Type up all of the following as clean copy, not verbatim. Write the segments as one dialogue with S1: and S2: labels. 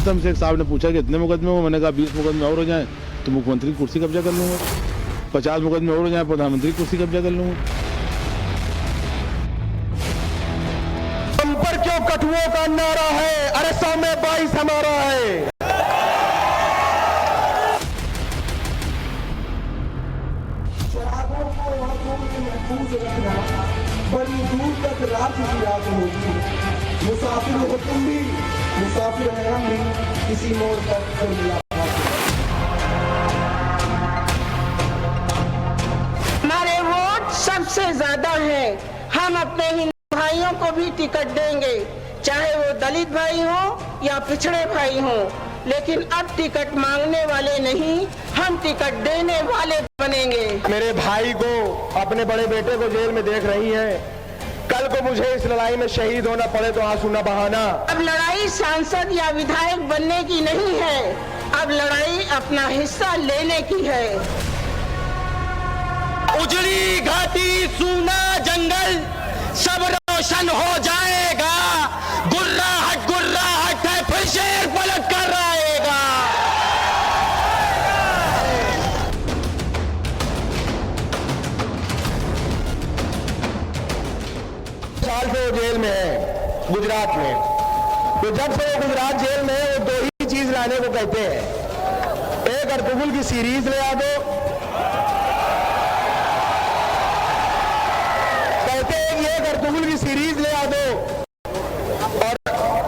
S1: था हमसे, एक साहब ने पूछा कि इतने मुकदमे हो, मैंने कहा 20 मुकदमे और हो जाएं तो मुख्यमंत्री की कुर्सी कब्जा कर लूंगा, 50 मुकदमे और हो जाएं प्रधानमंत्री की कुर्सी कब्जा कर लूंगा।
S2: हम पर क्यों कठुओं का नारा है, अरे 100 में 22 हमारा है।
S3: शराबों को हाथों में महफूज रखना बड़ी दूर तक रात की रात होगी। मुसाफिर हो तुम भी, मुसाफिर है हम भी, किसी मोड़ पर फिर मुलाकात।
S4: हमारे वोट सबसे ज्यादा है, हम अपने हिंदू भाइयों को भी टिकट देंगे, चाहे वो दलित भाई हो या पिछड़े भाई हो, लेकिन अब टिकट मांगने वाले नहीं, हम टिकट देने वाले बनेंगे।
S2: मेरे भाई को, अपने बड़े बेटे को जेल में देख रही हैं, कल को मुझे इस लड़ाई में शहीद होना पड़े तो आंसू न बहाना।
S4: अब लड़ाई सांसद या विधायक बनने की नहीं है, अब लड़ाई अपना हिस्सा लेने की है।
S2: उजड़ी घाटी सूना जंगल सब रोशन हो जाएगा, गुर्राहट है फिर शेर पलट कर आएगा। साल से वो जेल में है गुजरात में, तो जब से वो गुजरात जेल में है वो दो ही चीज लाने को कहते हैं, एक अर्तुगरुल की सीरीज ले आ दो, कहते हैं कि एक अर्तुगरुल की सीरीज ले आ दो, और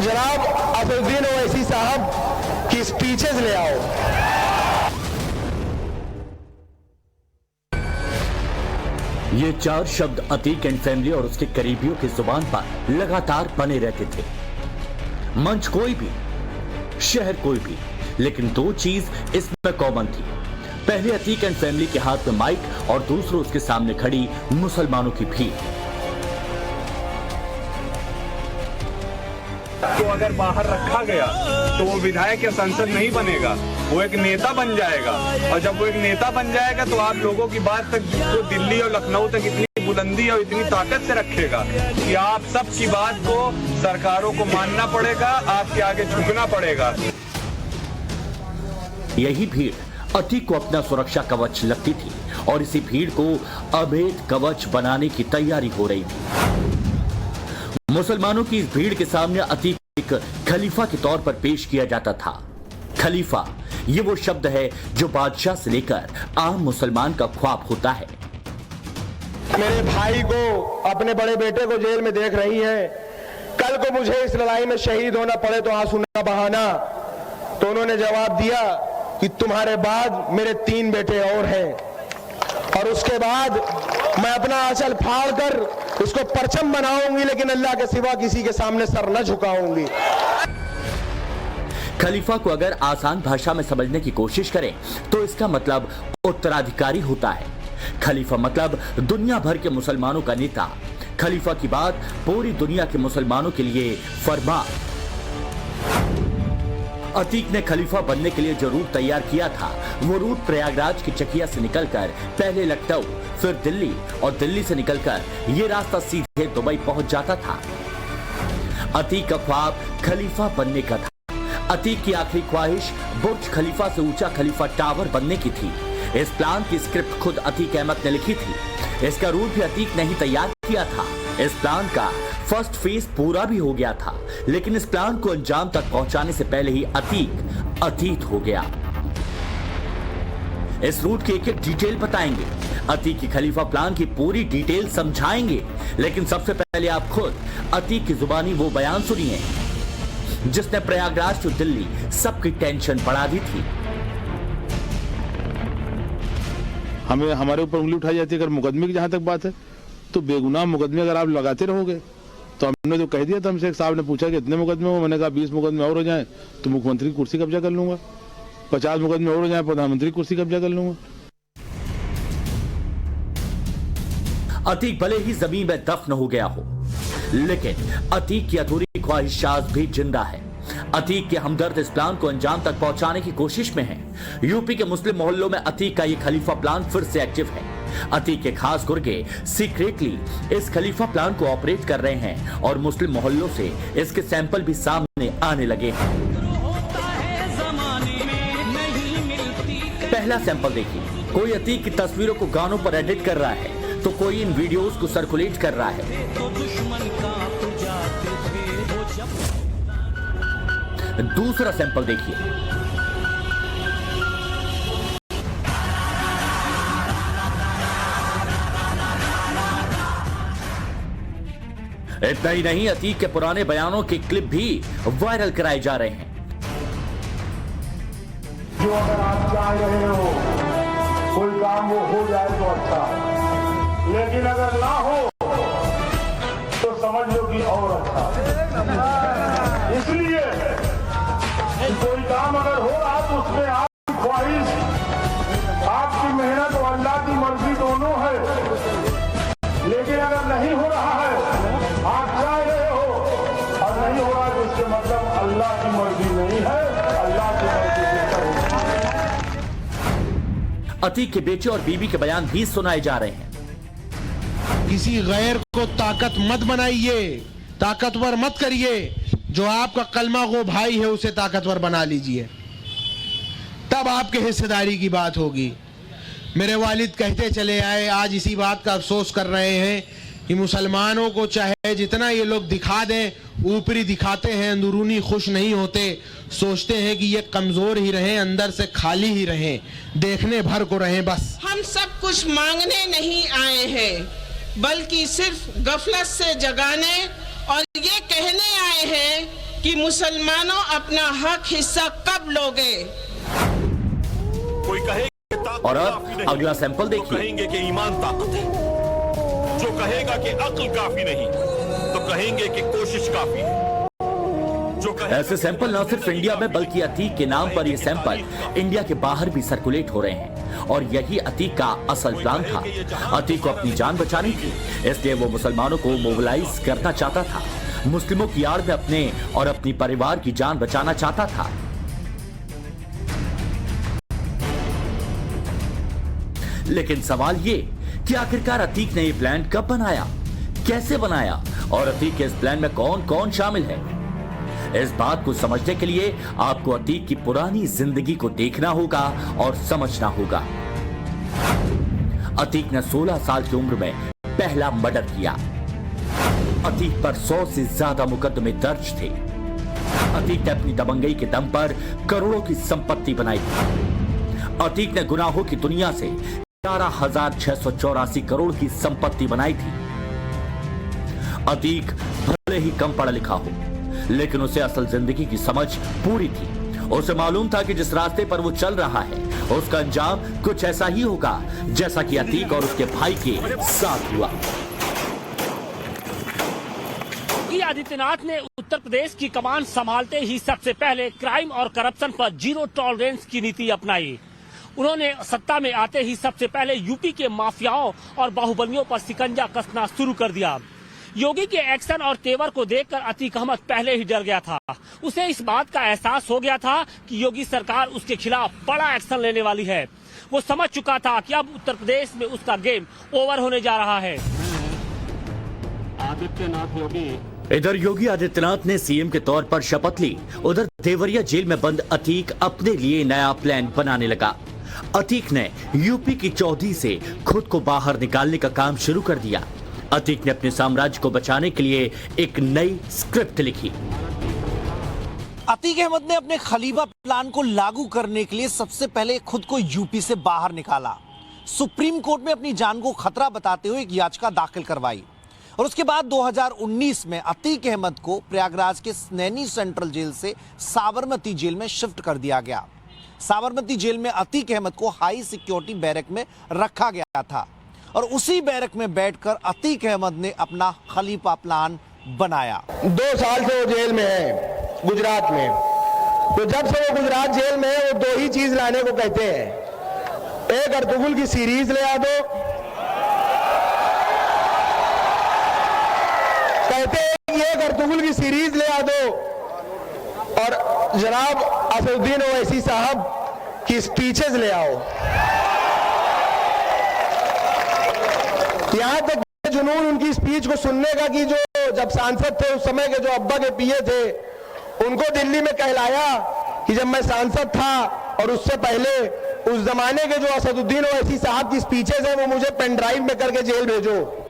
S2: जनाब असदुद्दीन ओवैसी साहब की स्पीचेस ले आओ।
S5: ये 4 शब्द अतीक एंड फैमिली और उसके करीबियों की जुबान पर लगातार बने रहते थे। मंच कोई भी, शहर कोई भी, लेकिन 2 चीज इसमें कॉमन थी। पहले अतीक एंड फैमिली के हाथ में माइक और दूसरे उसके सामने खड़ी मुसलमानों की भीड़।
S6: तो अगर बाहर रखा गया तो वो विधायक या सांसद नहीं बनेगा, वो एक नेता बन जाएगा, और जब वो एक नेता बन जाएगा तो आप लोगों की बात तक वो दिल्ली और लखनऊ तक इतनी बुलंदी और इतनी ताकत से रखेगा कि आप सब की बात को सरकारों को मानना पड़ेगा, आपके आगे झुकना पड़ेगा।
S5: यही भीड़ अतीक को अपना सुरक्षा कवच लगती थी और इसी भीड़ को अभेद कवच बनाने की तैयारी हो रही थी। मुसलमानों की इस भीड़ के सामने अतीक एक खलीफा के तौर पर पेश किया जाता था। खलीफा ये वो शब्द है जो बादशाह से लेकर आम मुसलमान का ख्वाब होता है।
S2: मेरे भाई को, अपने बड़े बेटे को जेल में देख रही हैं, कल को मुझे इस लड़ाई में शहीद होना पड़े तो आंसू न बहाना। तो उन्होंने जवाब दिया कि तुम्हारे बाद मेरे 3 बेटे और हैं, और उसके बाद मैं अपना आंचल फाड़ कर उसको परचम बनाऊंगी, लेकिन अल्लाह के सिवा किसी के सामने सर न झुकाऊंगी।
S5: खलीफा को अगर आसान भाषा में समझने की कोशिश करें तो इसका मतलब उत्तराधिकारी होता है। खलीफा मतलब दुनिया भर के मुसलमानों का नेता। खलीफा की बात पूरी दुनिया के मुसलमानों के लिए फरमान। अतीक ने खलीफा बनने के लिए जो रूट तैयार किया था, वो रूट प्रयागराज की चकिया से निकलकर पहले लखनऊ, फिर दिल्ली, और दिल्ली से निकलकर ये रास्ता सीधे दुबई पहुंच जाता था। अतीक का ख्वाब खलीफा बनने का था। अतीक की आखिरी ख्वाहिश बुर्ज खलीफा से ऊंचा खलीफा टावर बनने की थी। इस प्लान की स्क्रिप्ट खुद अतीक अहमद ने लिखी थी। इसका रूट भी अतीक ने ही तैयार किया था। इस प्लान का फर्स्ट फेज पूरा भी हो गया था, लेकिन इस प्लान को अंजाम तक पहुंचाने से पहले ही अतीक अतीत हो गया। इस रूट की एक एक डिटेल बताएंगे, अतीक की खलीफा प्लान की पूरी डिटेल समझाएंगे, लेकिन सबसे पहले आप खुद अतीक की जुबानी वो बयान सुनिए जिसने प्रयागराज टू दिल्ली सबकी टेंशन बढ़ा दी थी।
S1: हमें हमारे ऊपर उंगली उठाई जाती है। अगर मुकदमे की जहां तक बात है तो बेगुनाह मुकदमे अगर आप लगाते रहोगे, तो हमने तो कह दिया था, हमसे एक साहब ने पूछा कि इतने मुकदमे हो, मैंने कहा 20 मुकदमे और हो जाएं तो मुख्यमंत्री की कुर्सी कब्जा कर लूंगा, 50 मुकदमे और हो जाएं प्रधानमंत्री की कुर्सी कब्जा कर लूंगा।
S5: अतीक भले ही जमीन में दफन हो गया हो, लेकिन अतीक की अधूरी ख्वाहिशात भी जिंदा है। अतीक के हमदर्द इस प्लान को अंजाम तक पहुंचाने की कोशिश में हैं। यूपी के मुस्लिम मोहल्लों में अतीक का यह खलीफा प्लान फिर से एक्टिव है। अतीक के खास गुर्गे सीक्रेटली इस खलीफा प्लान को ऑपरेट कर रहे हैं और मुस्लिम मोहल्लों से इसके सैंपल भी सामने आने लगे हैं। पहला सैंपल देखिए, कोई अतीक की तस्वीरों को गानों पर एडिट कर रहा है तो कोई इन वीडियोस को सर्कुलेट कर रहा है। दूसरा सैंपल देखिए, इतना ही नहीं, अतीक के पुराने बयानों के क्लिप भी वायरल कराए जा रहे हैं।
S7: जो अगर आप चाह रहे हो कोई काम वो हो जाए तो अच्छा, लेकिन अगर ना हो तो समझ लो कि और अच्छा। इसलिए कोई काम अगर हो रहा तो उसमें आपकी ख्वाहिश, आपकी मेहनत और अल्लाह की मर्जी दोनों है। लेकिन अगर नहीं हो रहा है, आप चाह रहे हो और नहीं हो रहा तो इसके मतलब अल्लाह की मर्जी नहीं है, अल्लाह की मर्जी से करो।
S5: अतीक के बेटे और बीबी के बयान भी सुनाए जा रहे हैं।
S8: किसी गैर को ताकत मत बनाइए, ताकतवर मत करिए। जो आपका कलमा गो भाई है उसे ताकतवर बना लीजिए, तब आपके हिस्सेदारी की बात होगी। मेरे वालिद कहते चले आए, आज इसी बात का अफसोस कर रहे हैं कि मुसलमानों को चाहे जितना ये लोग दिखा दें, ऊपरी दिखाते हैं, अंदरूनी खुश नहीं होते। सोचते हैं कि ये कमजोर ही रहें, अंदर से खाली ही रहें, देखने भर को रहें बस।
S4: हम सब कुछ मांगने नहीं आए हैं, बल्कि सिर्फ गफलत से जगाने और ये कहने आए हैं कि मुसलमानों अपना हक हिस्सा कब लोगे।
S9: कोई कहे
S5: और अब अगला सैंपल देखिए,
S9: कहेंगे कि ईमान ताकत है, जो कहेगा कि अक्ल काफी नहीं तो कहेंगे कि कोशिश काफी है।
S5: ऐसे सैंपल न सिर्फ इंडिया में बल्कि अतीक के नाम पर ये सैंपल इंडिया के बाहर भी सर्कुलेट हो रहे हैं। और यही अतीक का असल प्लान था। अतीक को अपनी जान बचानी थी, इसलिए वो मुसलमानों को मोबिलाइज करना चाहता था, मुस्लिमों की आड़ में अपने और अपनी परिवार की जान बचाना चाहता था। लेकिन सवाल ये कि आखिरकार अतीक ने ये प्लान कब बनाया, कैसे बनाया और अतीक के इस प्लान में कौन कौन शामिल है। इस बात को समझने के लिए आपको अतीक की पुरानी जिंदगी को देखना होगा और समझना होगा। अतीक ने 16 साल की उम्र में पहला मर्डर किया। अतीक पर 100 से ज्यादा मुकदमे दर्ज थे। अतीक ने अपनी दबंगई के दम पर करोड़ों की संपत्ति बनाई थी। अतीक ने गुनाहों की दुनिया से 11,684 करोड़ की संपत्ति बनाई थी। अतीक भले ही कम पढ़ा लिखा हो, लेकिन उसे असल जिंदगी की समझ पूरी थी। उसे मालूम था कि जिस रास्ते पर वो चल रहा है उसका अंजाम कुछ ऐसा ही होगा जैसा कि अतीक और उसके भाई के साथ हुआ।
S10: योगी आदित्यनाथ ने उत्तर प्रदेश की कमान संभालते ही सबसे पहले क्राइम और करप्शन पर जीरो टॉलरेंस की नीति अपनाई। उन्होंने सत्ता में आते ही सबसे पहले यूपी के माफियाओं और बाहुबलियों पर शिकंजा कसना शुरू कर दिया। योगी के एक्शन और तेवर को देखकर अतीक अहमद पहले ही डर गया था। उसे इस बात का एहसास हो गया था कि योगी सरकार उसके खिलाफ बड़ा एक्शन लेने वाली है। वो समझ चुका था कि अब उत्तर प्रदेश में उसका गेम ओवर होने जा रहा है।
S11: आदित्यनाथ योगी
S5: इधर योगी आदित्यनाथ ने सीएम के तौर पर शपथ ली, उधर देवरिया जेल में बंद अतीक अपने लिए नया प्लान बनाने लगा। अतीक ने यूपी की चौधरी से खुद को बाहर निकालने का काम शुरू कर दिया। अतीक ने अपने साम्राज्य को बचाने के लिए एक नई स्क्रिप्ट लिखी।
S12: अतीक अहमद ने अपने खलीफा प्लान को लागू करने के लिए सबसे पहले खुद को यूपी से बाहर निकाला। सुप्रीम कोर्ट में अपनी जान को खतरा बताते हुए एक याचिका दाखिल करवाई और उसके बाद 2019 में अतीक अहमद को प्रयागराज के नैनी सेंट्रल जेल से साबरमती जेल में शिफ्ट कर दिया गया। साबरमती जेल में अतीक अहमद को हाई सिक्योरिटी बैरक में रखा गया था और उसी बैरक में बैठकर अतीक अहमद ने अपना खलीफा प्लान बनाया।
S2: 2 साल से वो जेल में है गुजरात में। तो जब से वो गुजरात जेल में है वो 2 ही चीज लाने को कहते हैं। एक अर्तुगरुल की सीरीज ले आ दो, कहते हैं कि एक अर्तुगरुल की सीरीज ले आ दो और जनाब असदुद्दीन ओवैसी साहब की स्पीचेस ले आओ। यहां तक जुनून उनकी स्पीच को सुनने का कि जो जब सांसद थे उस समय के जो अब्बा के पीए थे उनको दिल्ली में कहलाया कि जब मैं सांसद था और उससे पहले उस जमाने के जो असदुद्दीन ओवैसी साहब की स्पीचेस हैं वो मुझे पेन ड्राइव में करके जेल भेजो।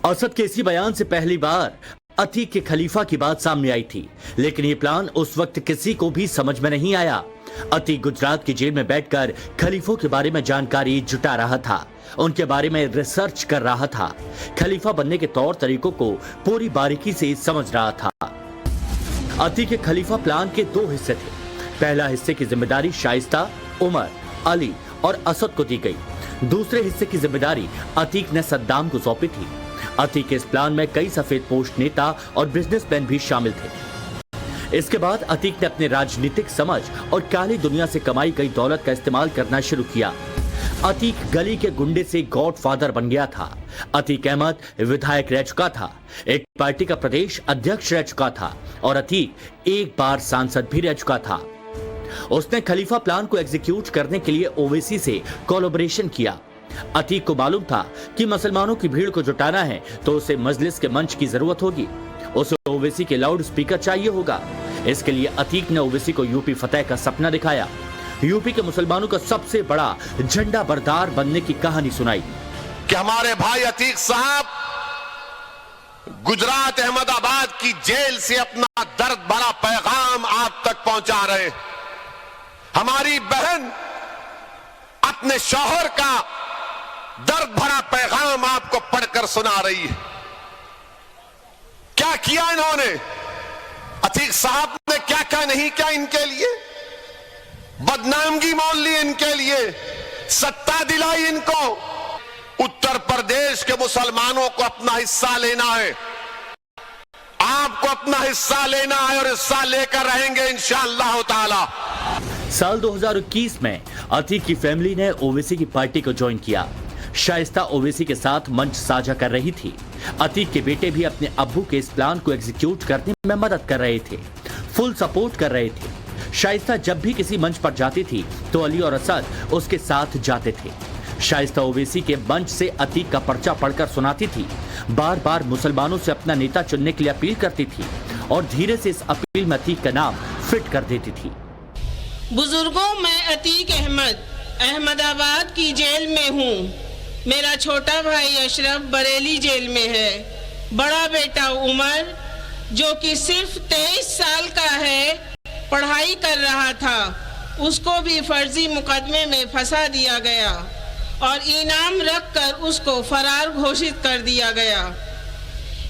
S5: असद के इसी बयान से पहली बार अतीक के खलीफा की बात सामने आई थी, लेकिन ये प्लान उस वक्त किसी को भी समझ में नहीं आया। अतीक गुजरात की जेल में बैठकर खलीफों के बारे में जानकारी जुटा रहा था, उनके बारे में रिसर्च कर रहा था, खलीफा बनने के तौर तरीकों को पूरी बारीकी से समझ रहा था। अतीक के खलीफा प्लान के दो हिस्से थे। पहला हिस्से की जिम्मेदारी शाइस्ता, उमर, अली और असद को दी गई। दूसरे हिस्से की जिम्मेदारी अतीक ने सद्दाम को सौंपी थी। अतीक के इस प्लान में कई सफेद पोश नेता और बिजनेसमैन भी शामिल थे। इसके बाद अतीक ने अपने राजनीतिक समझ और काली दुनिया से कमाई गई दौलत का इस्तेमाल करना शुरू किया। अतीक गली के गुंडे से गॉडफादर बन गया था। अतीक अहमद विधायक रह चुका था, एक पार्टी का प्रदेश अध्यक्ष रह चुका था और अतीक एक बार सांसद भी रह चुका था। उसने खलीफा प्लान को एग्जीक्यूट करने के लिए ओवैसी से कोलैबोरेशन किया। अतीक को मालूम था कि मुसलमानों की भीड़ को जुटाना है तो उसे मजलिस के मंच की जरूरत होगी, उसे ओवैसी के लाउड स्पीकर चाहिए होगा। इसके लिए अतीक ने ओवैसी को यूपी फतेह का सपना दिखाया, यूपी के मुसलमानों का सबसे बड़ा झंडा बरदार बनने की कहानी सुनाई
S9: कि हमारे भाई अतीक साहब गुजरात अहमदाबाद की जेल से अपना दर्द भरा पैगाम आप तक पहुंचा रहे। हमारी बहन अपने शौहर का दर्द भरा पैगाम आपको पढ़कर सुना रही है। क्या किया इन्होंने? अतीक साहब ने क्या क्या नहीं किया इनके लिए? बदनामगी मोल ली इनके लिए, सत्ता दिलाई इनको। उत्तर प्रदेश के मुसलमानों को अपना हिस्सा लेना है, आपको अपना हिस्सा लेना है और हिस्सा लेकर रहेंगे इंशाअल्लाह ताला।
S5: साल 2021 में अतीक की फैमिली ने ओवैसी की पार्टी को ज्वाइन किया। शाइस्ता ओवैसी के साथ मंच साझा कर रही थी। अतीक के बेटे भी अपने अब्बू के इस प्लान को एग्जीक्यूट करने में मदद कर रहे थे, फुल सपोर्ट कर रहे थे। शाइस्ता जब भी किसी मंच पर जाती थी तो अली और असद उसके साथ जाते थे। शाइस्ता ओवैसी के मंच से अतीक का पर्चा पढ़कर सुनाती थी, बार बार मुसलमानों से अपना नेता चुनने के लिए अपील करती थी और धीरे से इस अपील में अतीक का नाम फिट कर देती थी।
S4: बुजुर्गों, मैं अतीक अहमद अहमदाबाद की जेल में हूँ। मेरा छोटा भाई अशरफ बरेली जेल में है। बड़ा बेटा उमर जो कि सिर्फ 23 साल का है, पढ़ाई कर रहा था, उसको भी फर्जी मुकदमे में फंसा दिया गया और इनाम रखकर उसको फरार घोषित कर दिया गया।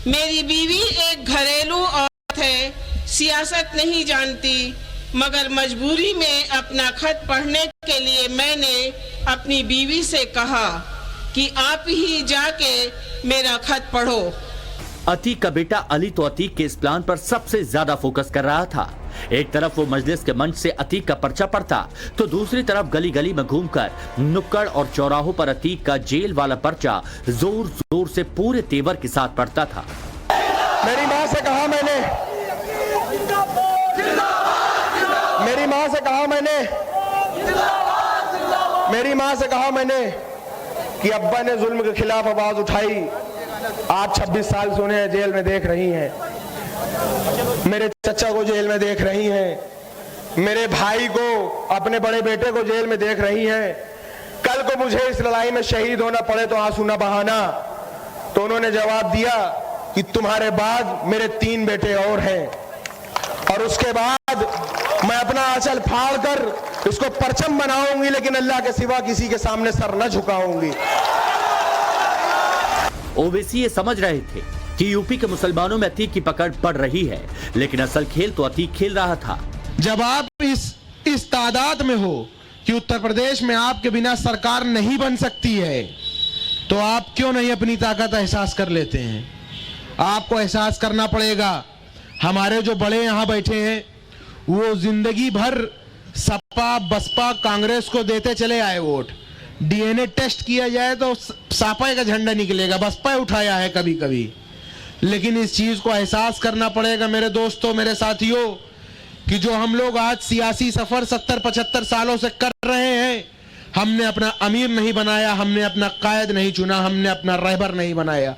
S4: मेरी बीवी एक घरेलू औरत है, सियासत नहीं जानती, मगर मजबूरी में अपना खत पढ़ने के लिए मैंने अपनी बीवी से कहा कि आप ही जाके मेरा खत पढ़ो।
S5: अतीक का बेटा अली तो अतीक के इस प्लान पर सबसे ज्यादा फोकस कर रहा था। एक तरफ वो मजलिस के मंच से अतीक का पर्चा पढ़ता तो दूसरी तरफ गली गली में घूमकर नुक्कड़ और चौराहों पर अतीक का जेल वाला पर्चा जोर जोर से पूरे तेवर के साथ पढ़ता था।
S2: मेरी माँ से कहा मैंने, मेरी माँ से कहा मैंने कि अब्बा ने जुल्म के खिलाफ आवाज उठाई, आज 26 साल से उन्हें जेल में देख रही हैं। मेरे चचा को जेल में देख रही हैं, मेरे भाई को, अपने बड़े बेटे को जेल में देख रही हैं। कल को मुझे इस लड़ाई में शहीद होना पड़े तो आंसू न बहाना। तो उन्होंने जवाब दिया कि तुम्हारे बाद मेरे 3 बेटे और हैं और उसके बाद मैं अपना आंचल फाड़ कर इसको परचम बनाऊंगी, लेकिन अल्लाह के सिवा किसी के सामने सर न झुकाऊंगी।
S5: ओवैसी ये समझ रहे थे कि यूपी के मुसलमानों में अतीक की पकड़ बढ़ रही है, लेकिन असल खेल तो अतीक खेल रहा था।
S8: जब आप इस तादाद में हो कि उत्तर प्रदेश में आपके बिना सरकार नहीं बन सकती है, तो आप क्यों नहीं अपनी ताकत एहसास कर लेते हैं? आपको एहसास करना पड़ेगा। हमारे जो बड़े यहाँ बैठे हैं वो जिंदगी भर सपा, बसपा, कांग्रेस को देते चले आए वोट। डीएनए टेस्ट किया जाए तो सपा का झंडा निकलेगा, बसपा उठाया है कभी कभी। लेकिन इस चीज को एहसास करना पड़ेगा मेरे दोस्तों, मेरे साथियों, कि जो हम लोग आज सियासी सफर 70-75 सालों से कर रहे हैं, हमने अपना अमीर नहीं बनाया, हमने अपना कायद नहीं चुना, हमने अपना रहबर नहीं बनाया।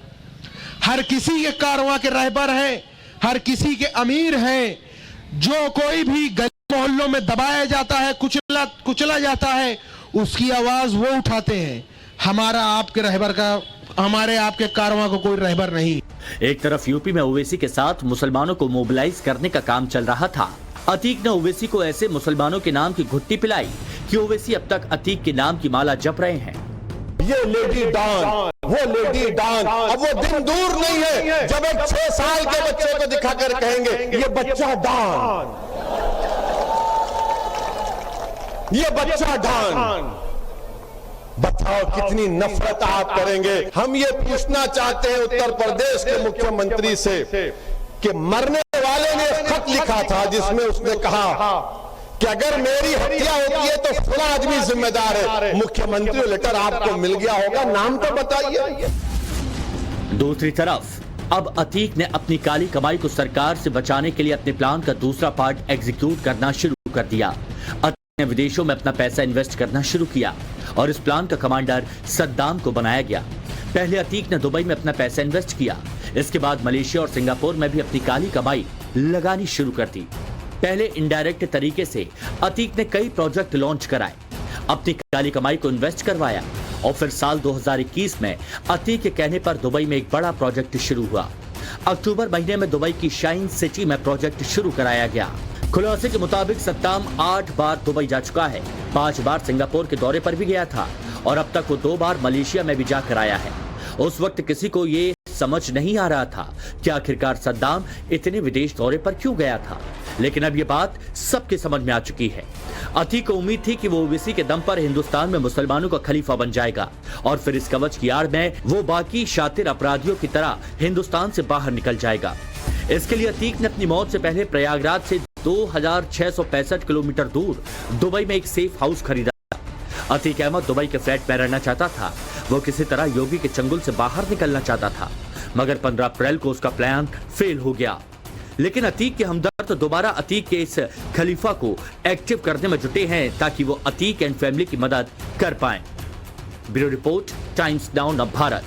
S8: हर किसी के कारवां के रहबर हैं, हर किसी के अमीर हैं। जो कोई भी गली मोहल्लों में दबाया जाता है, कुचला जाता है, उसकी आवाज वो उठाते हैं। हमारा आपके रहबर का, हमारे आपके कारवां को कोई रहबर नहीं।
S5: एक तरफ यूपी में ओवैसी के साथ मुसलमानों को मोबिलाइज करने का काम चल रहा था। अतीक ने ओवैसी को ऐसे मुसलमानों के नाम की घुट्टी पिलाई कि ओवैसी अब तक अतीक के नाम की माला जप रहे हैं।
S9: ये लेडी डॉन, वो लेडी डॉन, अब वो दिन दूर नहीं है जब एक 6 साल के बच्चे को दिखाकर कहेंगे ये बच्चा डॉन, ये बच्चा डॉन। बताओ कितनी नफरत आप करेंगे। हम ये पूछना चाहते हैं उत्तर प्रदेश के मुख्यमंत्री से कि मरने वाले ने खत लिखा था जिसमें उसने कहा कि अगर मेरी हत्या होती है तो फला आदमी जिम्मेदार है। मुख्यमंत्री लेटर आपको मिल गया होगा, नाम तो बताइए।
S5: दूसरी तरफ अब अतीक ने अपनी काली कमाई को सरकार से बचाने के लिए अपने प्लान का दूसरा पार्ट एग्जीक्यूट करना शुरू कर दिया। अतीक ने विदेशों में अपना पैसा इन्वेस्ट करना शुरू किया और इस प्लान का कमांडर सद्दाम को बनाया गया। पहले अतीक ने दुबई में अपना पैसा इन्वेस्ट किया, इसके बाद मलेशिया और सिंगापुर में भी अपनी काली कमाई लगानी शुरू कर दी। पहले इनडायरेक्ट तरीके से अतीक ने कई प्रोजेक्ट लॉन्च कराए, अपनी काली कमाई को इन्वेस्ट करवाया और फिर साल 2021 में अतीक के कहने पर दुबई में एक बड़ा प्रोजेक्ट शुरू हुआ। अक्टूबर महीने में दुबई की शाइन सिटी में प्रोजेक्ट शुरू कराया गया। खुलासे के मुताबिक सद्दाम 8 बार दुबई जा चुका है, 5 बार सिंगापुर के दौरे पर भी गया था और अब तक वो 2 बार मलेशिया में भी जाकर आया है। उस वक्त किसी को ये समझ नहीं आ रहा था कि आखिरकार सद्दाम इतने विदेश दौरे पर क्यों गया था, लेकिन अब ये बात सबके समझ में आ चुकी है। अतीक को उम्मीद थी कि वो ओवैसी के दम पर हिंदुस्तान में मुसलमानों का खलीफा बन जाएगा और फिर इस कवच की आड़ में वो बाकी शातिर अपराधियों की तरह हिंदुस्तान से बाहर निकल जाएगा। इसके लिए अतीक ने अपनी मौत से पहले प्रयागराज से 2665 किलोमीटर दूर दुबई में एक सेफ हाउस खरीदा। अतीक अहमद दुबई के फ्लैट में रहना चाहता था। वो किसी तरह योगी के चंगुल से बाहर निकलना चाहता था, मगर 15 अप्रैल को उसका प्लान फेल हो गया। लेकिन अतीक के हमदर्द दोबारा अतीक के इस खलीफा को एक्टिव करने में जुटे हैं ताकि वो अतीक एंड फैमिली की मदद कर पाएं। ब्यूरो रिपोर्ट, टाइम्स नाउ नव भारत।